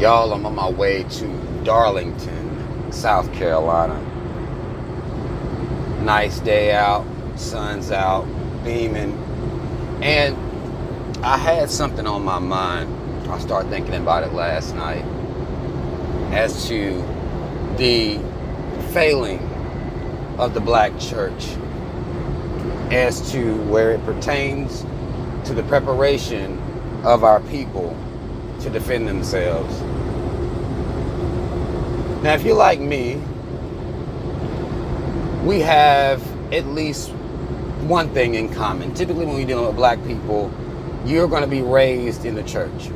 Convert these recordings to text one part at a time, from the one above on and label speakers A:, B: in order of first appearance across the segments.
A: Y'all, I'm on my way to Darlington, South Carolina. Nice day out, sun's out, beaming. And I had something on my mind. I started thinking about it last night as to the failing of the black church as to where it pertains to the preparation of our people to defend themselves. Now, if you're like me, we have at least one thing in common. Typically, when we're dealing with black people, you're going to be raised in the church.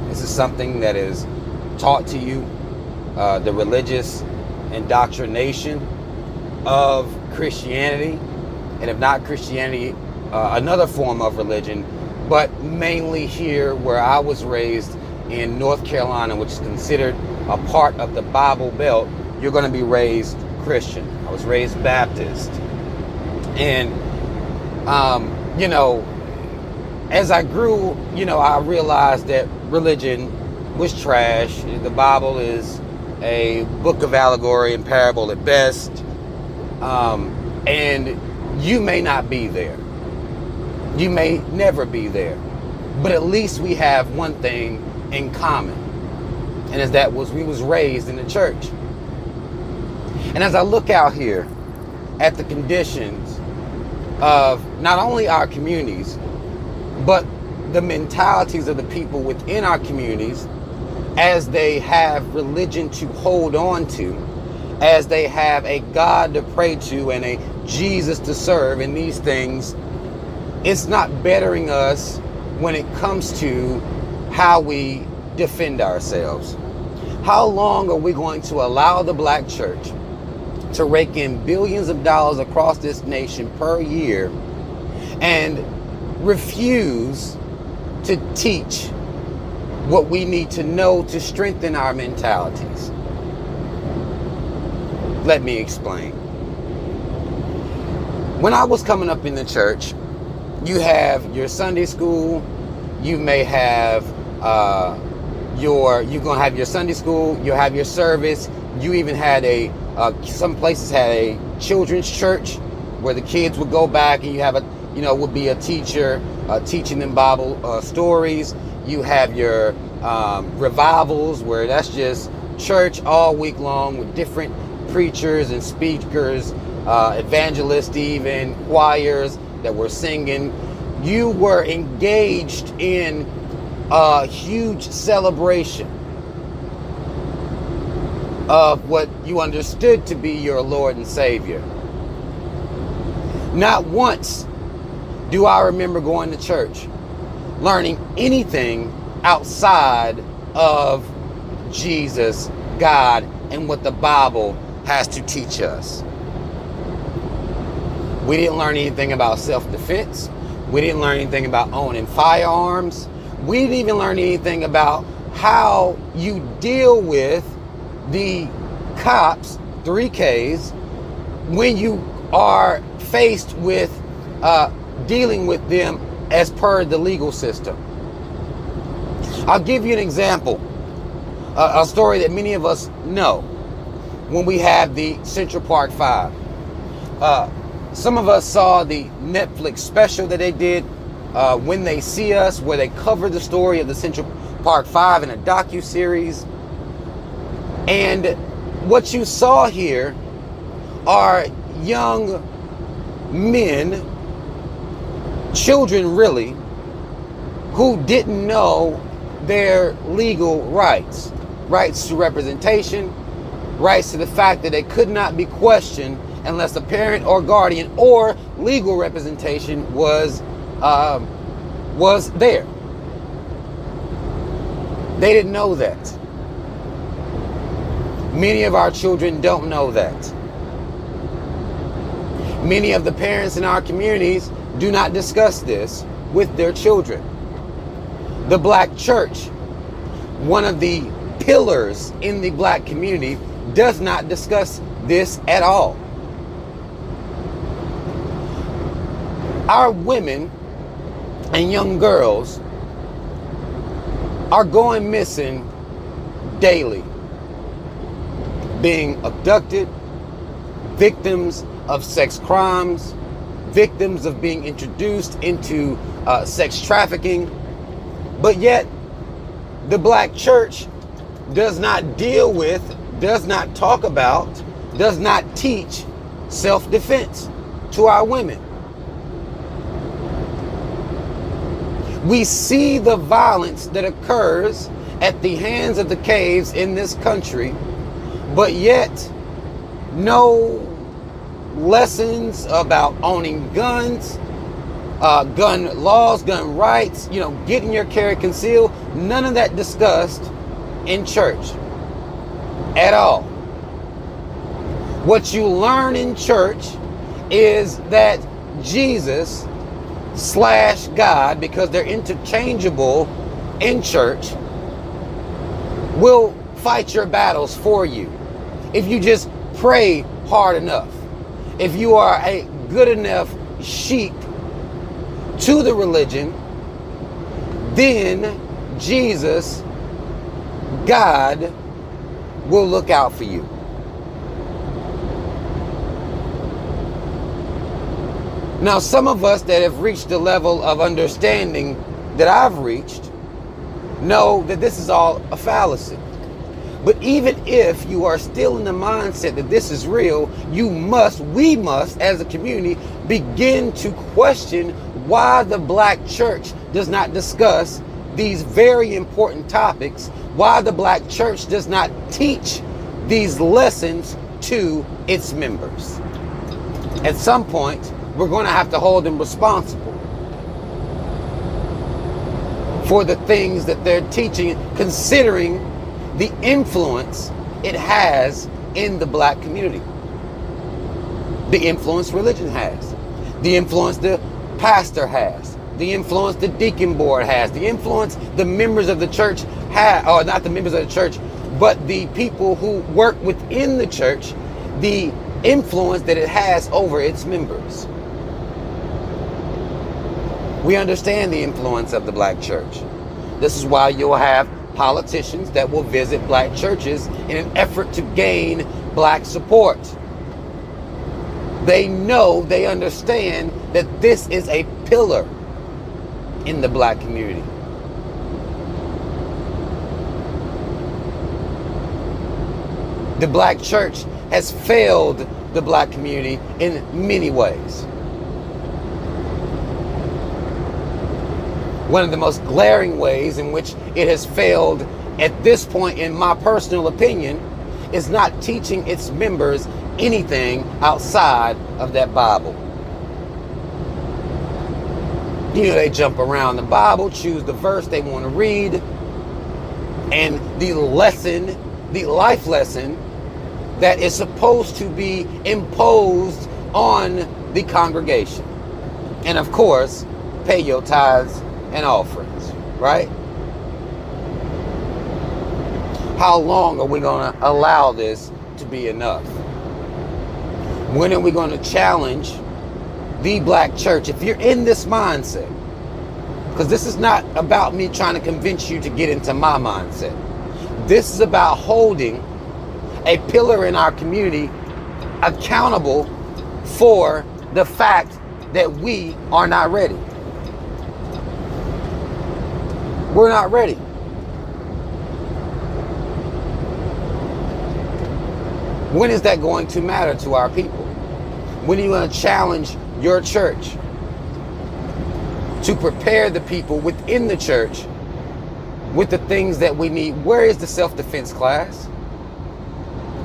A: This is something that is taught to you, the religious indoctrination of Christianity, and if not Christianity, another form of religion, but mainly here where I was raised in North Carolina, which is considered a part of the Bible Belt, you're going to be raised Christian. I was raised Baptist. And, as I grew, I realized that religion was trash. The Bible is a book of allegory and parable at best. And you may not be there. You may never be there. But at least we have one thing in common. And as that was, we was raised in the church. And as I look out here at the conditions of not only our communities, but the mentalities of the people within our communities, as they have religion to hold on to, as they have a God to pray to and a Jesus to serve, and these things, it's not bettering us when it comes to how we defend ourselves. How long are we going to allow the black church to rake in billions of dollars across this nation per year and refuse to teach what we need to know to strengthen our mentalities? Let me explain. When I was coming up in the church, you have your Sunday school, you may have you're gonna have your Sunday school, you'll have your service, you even had some places had a children's church where the kids would go back and you have would be a teacher teaching them Bible stories. You have your revivals where that's just church all week long with different preachers and speakers, evangelists, even choirs that were singing. You were engaged in a huge celebration of what you understood to be your Lord and Savior. Not once do I remember going to church, learning anything outside of Jesus, God, and what the Bible has to teach us. We didn't learn anything about self-defense. We didn't learn anything about owning firearms. We didn't even learn anything about how you deal with the cops, 3Ks, when you are faced with dealing with them as per the legal system. I'll give you an example, a story that many of us know. When we have the Central Park 5. Some of us saw the Netflix special that they did, When They See Us, where they covered the story of the Central Park 5 in a docu-series. And what you saw here are young men, children really, who didn't know their legal rights. Rights to representation, rights to the fact that they could not be questioned unless a parent or guardian or legal representation was there. They didn't know that. Many of our children don't know that. Many of the parents in our communities do not discuss this with their children. The black church, one of the pillars in the black community, does not discuss this at all. Our women and young girls are going missing daily being abducted, victims of sex crimes, victims of being introduced into sex trafficking. But yet, the black church does not deal with, does not talk about, does not teach self-defense to our women. We see the violence that occurs at the hands of the caves in this country, but yet no lessons about owning guns, gun laws, gun rights, getting your carry concealed. None of that discussed in church at all. What you learn in church is that Jesus / God, because they're interchangeable in church, will fight your battles for you if you just pray hard enough. If you are a good enough sheep to the religion, then Jesus, God, will look out for you. Now, some of us that have reached the level of understanding that I've reached know that this is all a fallacy. But even if you are still in the mindset that this is real, we must, as a community, begin to question why the black church does not discuss these very important topics, why the black church does not teach these lessons to its members. At some point, we're going to have to hold them responsible for the things that they're teaching, considering the influence it has in the black community. The influence religion has. The influence the pastor has. The influence the deacon board has. The influence the members of the church have, or not the members of the church, but the people who work within the church, the influence that it has over its members. We understand the influence of the black church. This is why you'll have politicians that will visit black churches in an effort to gain black support. They know, they understand that this is a pillar in the black community. The black church has failed the black community in many ways. One of the most glaring ways in which it has failed at this point, in my personal opinion, is not teaching its members anything outside of that Bible. They jump around the Bible, choose the verse they want to read, and the lesson, the life lesson that is supposed to be imposed on the congregation. And of course, pay your tithes and offerings, right? How long are we going to allow this to be enough? When are we going to challenge the black church? If you're in this mindset, because this is not about me trying to convince you to get into my mindset. This is about holding a pillar in our community accountable for the fact that we are not ready. We're not ready. When is that going to matter to our people? When are you going to challenge your church to prepare the people within the church with the things that we need? Where is the self-defense class?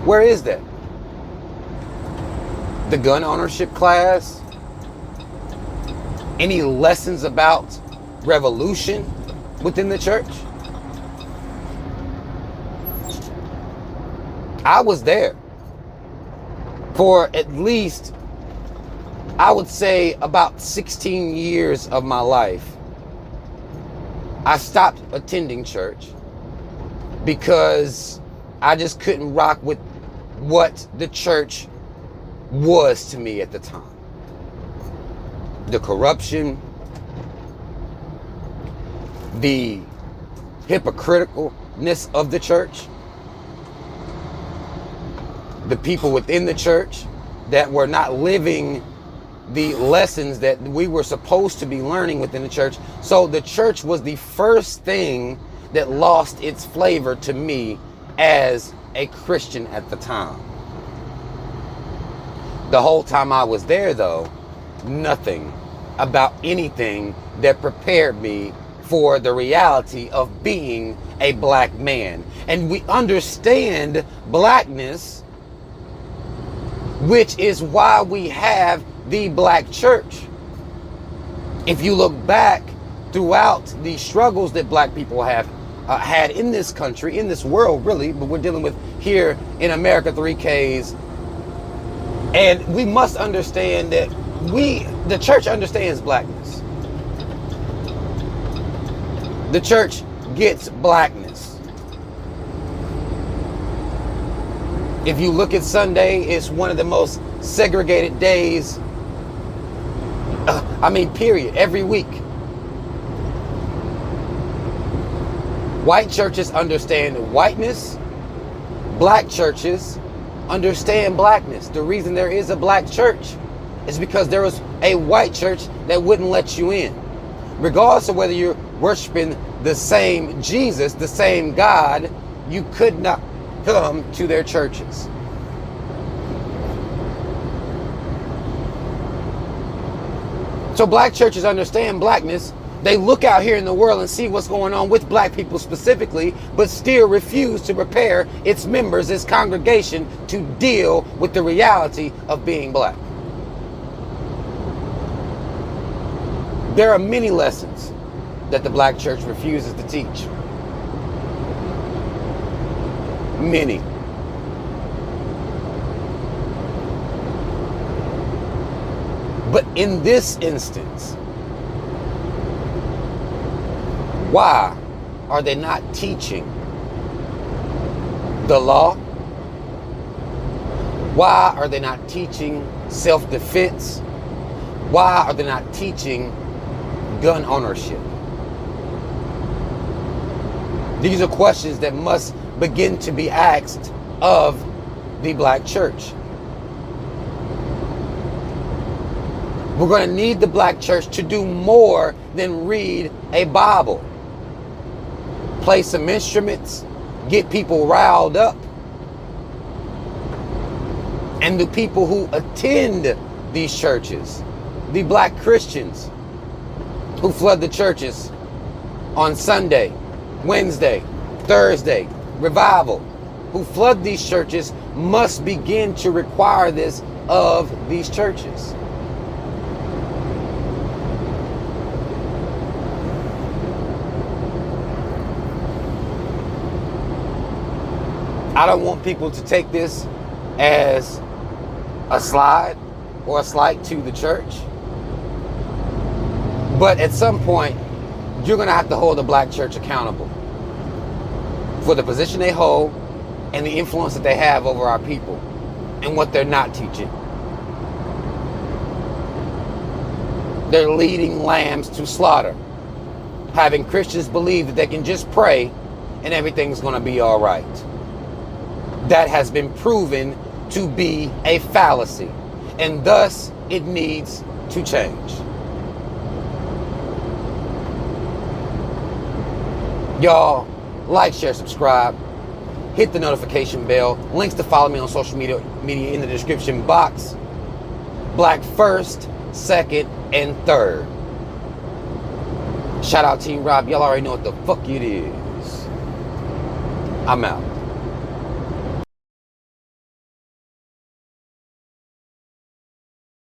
A: Where is that? The gun ownership class? Any lessons about revolution within the church? I was there for at least, I would say, about 16 years of my life. I stopped attending church because I just couldn't rock with what the church was to me at the time. The corruption, the hypocriticalness of the church, the people within the church that were not living the lessons that we were supposed to be learning within the church. So the church was the first thing that lost its flavor to me as a Christian at the time. The whole time I was there, though, nothing about anything that prepared me for the reality of being a black man. And we understand blackness, which is why we have the black church. If you look back throughout the struggles that black people have had in this country, in this world really, but we're dealing with here in America 3Ks, and we must understand that the church understands blackness. The church gets blackness. If you look at Sunday, it's one of the most segregated days, period, every week. White churches understand whiteness. Black churches understand blackness. The reason there is a black church is because there was a white church that wouldn't let you in. Regardless of whether you're worshiping the same Jesus, the same God, you could not come to their churches. So black churches understand blackness. They look out here in the world and see what's going on with black people specifically, but still refuse to prepare its members, its congregation, to deal with the reality of being black. There are many lessons that the black church refuses to teach. Many. But in this instance, why are they not teaching the law? Why are they not teaching self-defense? Why are they not teaching gun ownership? These are questions that must begin to be asked of the black church. We're going to need the black church to do more than read a Bible. Play some instruments, get people riled up. And the people who attend these churches, the black Christians who flood the churches on Sunday, Wednesday, Thursday, revival, who flood these churches, must begin to require this of these churches. I don't want people to take this as a slide or a slight to the church. But at some point, you're going to have to hold the black church accountable for the position they hold and the influence that they have over our people and what they're not teaching. They're leading lambs to slaughter, having Christians believe that they can just pray and everything's going to be all right. That has been proven to be a fallacy, and thus it needs to change. Y'all, like, share, subscribe, hit the notification bell. Links to follow me on social media in the description box. Black first, second, and third. Shout out Team Rob. Y'all already know what the fuck it is. I'm out.